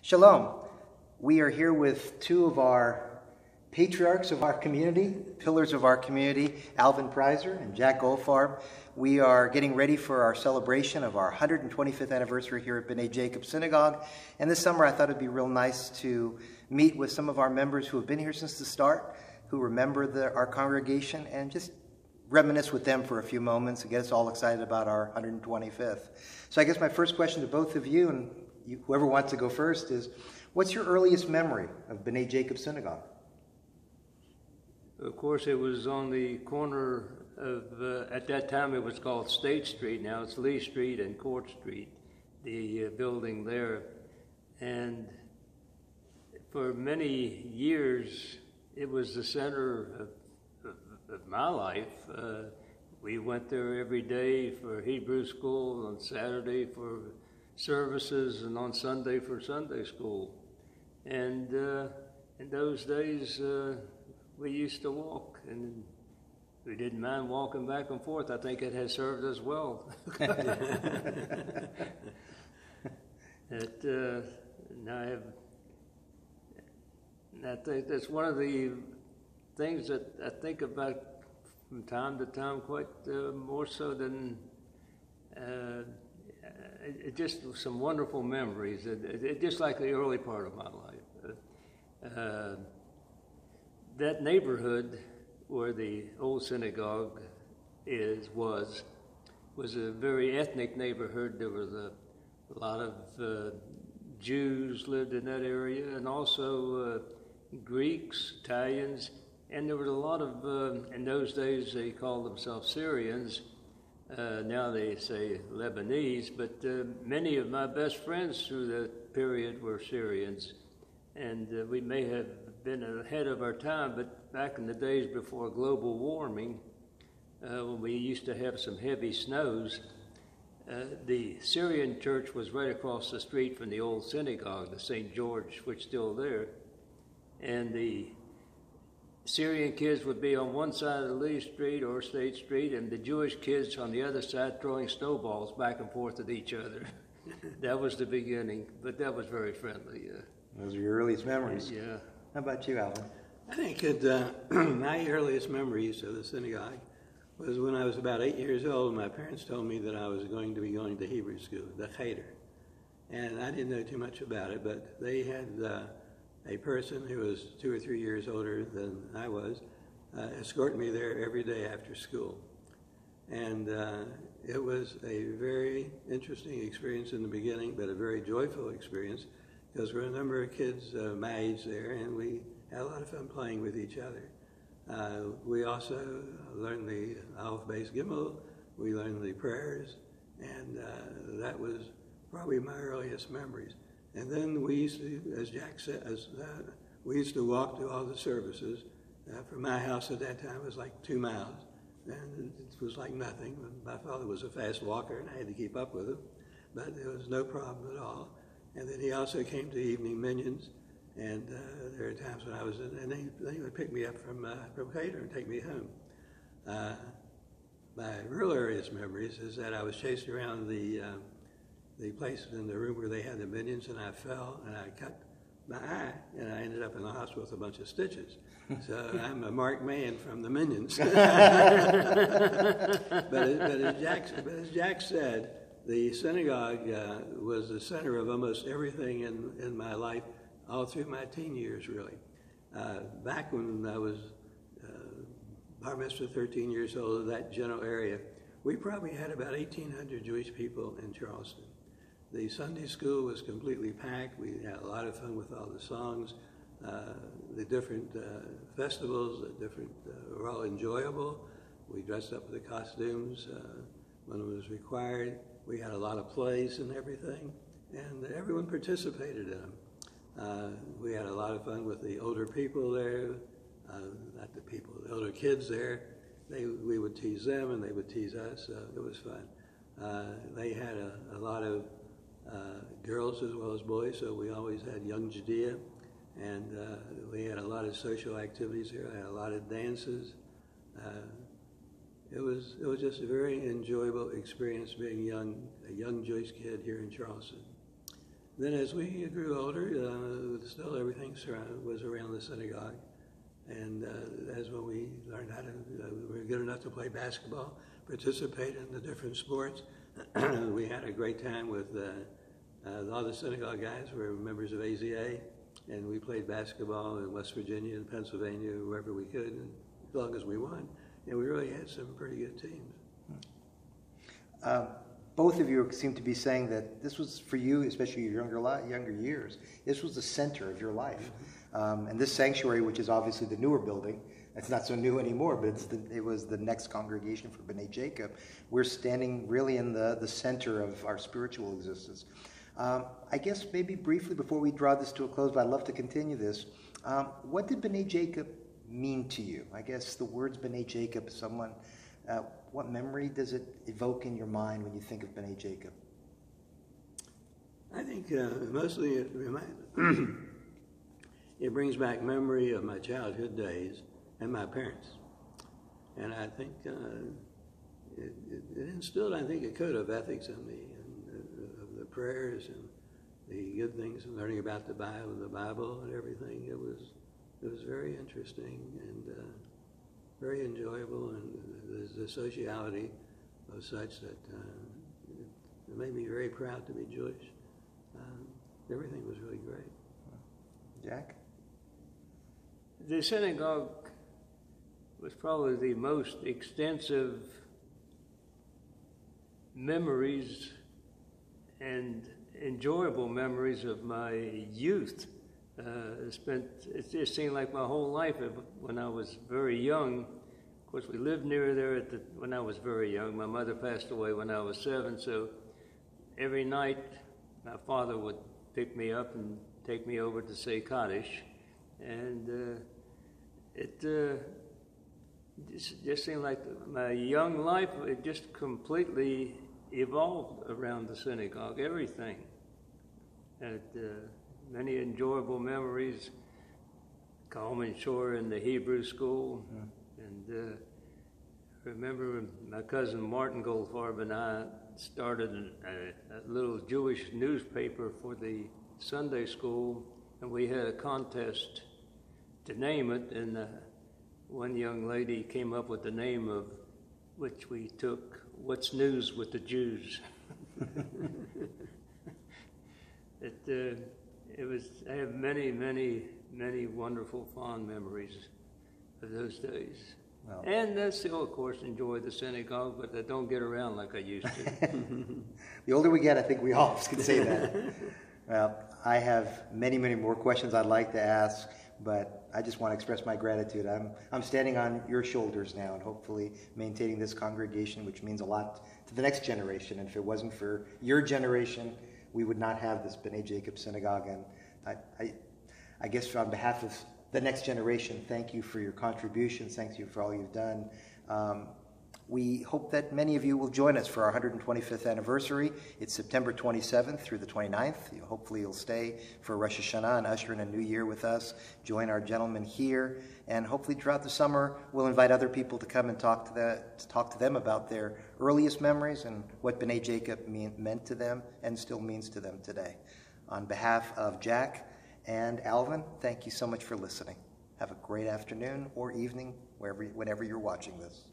Shalom. We are here with two of our patriarchs of our community, pillars of our community, Alvin Preiser and Jack Goldfarb. We are getting ready for our celebration of our 125th anniversary here at B'nai Jacob Synagogue. And this summer I thought it'd be real nice to meet with some of our members who have been here since the start, who remember our congregation, and just reminisce with them for a few moments and get us all excited about our 125th. So I guess my first question to both of you, and whoever wants to go first, is what's your earliest memory of B'nai Jacob Synagogue? Of course, it was on the corner of, at that time it was called State Street, now it's Lee Street and Court Street, the building there. And for many years, it was the center of my life. We went there every day for Hebrew school, on Saturday for services, and on Sunday for Sunday school. And in those days, we used to walk, and we didn't mind walking back and forth. I think it has served us well. I think that's one of the things that I think about from time to time, quite more so than just some wonderful memories. Just like the early part of my life. That neighborhood where the old synagogue was a very ethnic neighborhood. There was a lot of Jews lived in that area, and also Greeks, Italians, and there was a lot of, in those days they called themselves Syrians. Now they say Lebanese, but many of my best friends through that period were Syrians. And we may have been ahead of our time, but back in the days before global warming, when we used to have some heavy snows, the Syrian church was right across the street from the old synagogue, the St. George, which is still there. And the Syrian kids would be on one side of Lee Street or State Street, and the Jewish kids on the other side throwing snowballs back and forth at each other. That was the beginning, but that was very friendly. Those are your earliest memories. Yeah. How about you, Alvin? I think my earliest memories of the synagogue was when I was about 8 years old. My parents told me that I was going to be going to Hebrew school, the Cheder. And I didn't know too much about it, but they had a person who was 2 or 3 years older than I was escort me there every day after school. And it was a very interesting experience in the beginning, but a very joyful experience, because there were a number of kids my age there, and we had a lot of fun playing with each other. We also learned the Aleph Beis Gimel, we learned the prayers, and that was probably my earliest memories. And then we used to, as Jack said, we used to walk to all the services. From my house at that time, it was like 2 miles, and it was like nothing. My father was a fast walker, and I had to keep up with him, but there was no problem at all. And then he also came to evening minions, and there were times when I was in, and they would pick me up from Cheder and take me home. My real earliest memories is that I was chased around the place in the room where they had the minions, and I fell and I cut my eye, and I ended up in the hospital with a bunch of stitches. So I'm a marked man from the minions. but as Jack said, the synagogue was the center of almost everything in my life, all through my teen years, really. Back when I was bar mitzvah, 13 years old, in that general area, we probably had about 1,800 Jewish people in Charleston. The Sunday school was completely packed. We had a lot of fun with all the songs. The different festivals, were all enjoyable. We dressed up with the costumes when it was required. We had a lot of plays and everything, and everyone participated in them. We had a lot of fun with the older people there, not the people, the older kids there. We would tease them and they would tease us, so it was fun. They had a lot of girls as well as boys, so we always had young Judea, and we had a lot of social activities here. I had a lot of dances. It was just a very enjoyable experience being a young Jewish kid here in Charleston. Then as we grew older, still everything was around the synagogue. And that's when we learned how to, we were good enough to play basketball, participate in the different sports. We had a great time with all the synagogue guys were members of AZA, and we played basketball in West Virginia and Pennsylvania, wherever we could, and as long as we won. And we really had some pretty good teams. Both of you seem to be saying that this was, for you, especially your younger years, this was the center of your life. And this sanctuary, which is obviously the newer building, it's not so new anymore, but it was the next congregation for B'nai Jacob. We're standing really in the center of our spiritual existence. I guess maybe briefly before we draw this to a close, but I'd love to continue this. What did B'nai Jacob mean to you? I guess the words B'nai Jacob, what memory does it evoke in your mind when you think of B'nai Jacob? I think mostly it brings back memory of my childhood days and my parents. And I think it instilled, I think, a code of ethics in me, and of the prayers and the good things, and learning about the Bible and everything. It was very interesting and very enjoyable, and the sociality was such that it made me very proud to be Jewish. Everything was really great. Jack? The synagogue was probably the most extensive memories and enjoyable memories of my youth. It just seemed like my whole life when I was very young. Of course, we lived near there when I was very young. My mother passed away when I was 7, so every night my father would pick me up and take me over to say Kaddish. And it just seemed like my young life, it just completely evolved around the synagogue, everything. And many enjoyable memories. Coleman Shore in the Hebrew school. And I remember my cousin Martin Goldfarb and I started a little Jewish newspaper for the Sunday school, and we had a contest to name it, and one young lady came up with the name of which we took, "What's News with the Jews?" I have many, many, many wonderful, fond memories of those days. Well, and I still, of course, enjoy the synagogue, but I don't get around like I used to. The older we get, I think we all can say that. Well, I have many, many more questions I'd like to ask, but I just want to express my gratitude. I'm standing on your shoulders now, and hopefully maintaining this congregation, which means a lot to the next generation. And if it wasn't for your generation, we would not have this B'nai Jacob Synagogue. And I guess on behalf of the next generation, thank you for your contributions. Thank you for all you've done. We hope that many of you will join us for our 125th anniversary. It's September 27th through the 29th. Hopefully you'll stay for Rosh Hashanah and usher in a new year with us. Join our gentlemen here. And hopefully throughout the summer, we'll invite other people to come and talk to them about their earliest memories and what B'nai Jacob meant to them and still means to them today. On behalf of Jack and Alvin, thank you so much for listening. Have a great afternoon or evening, whenever you're watching this.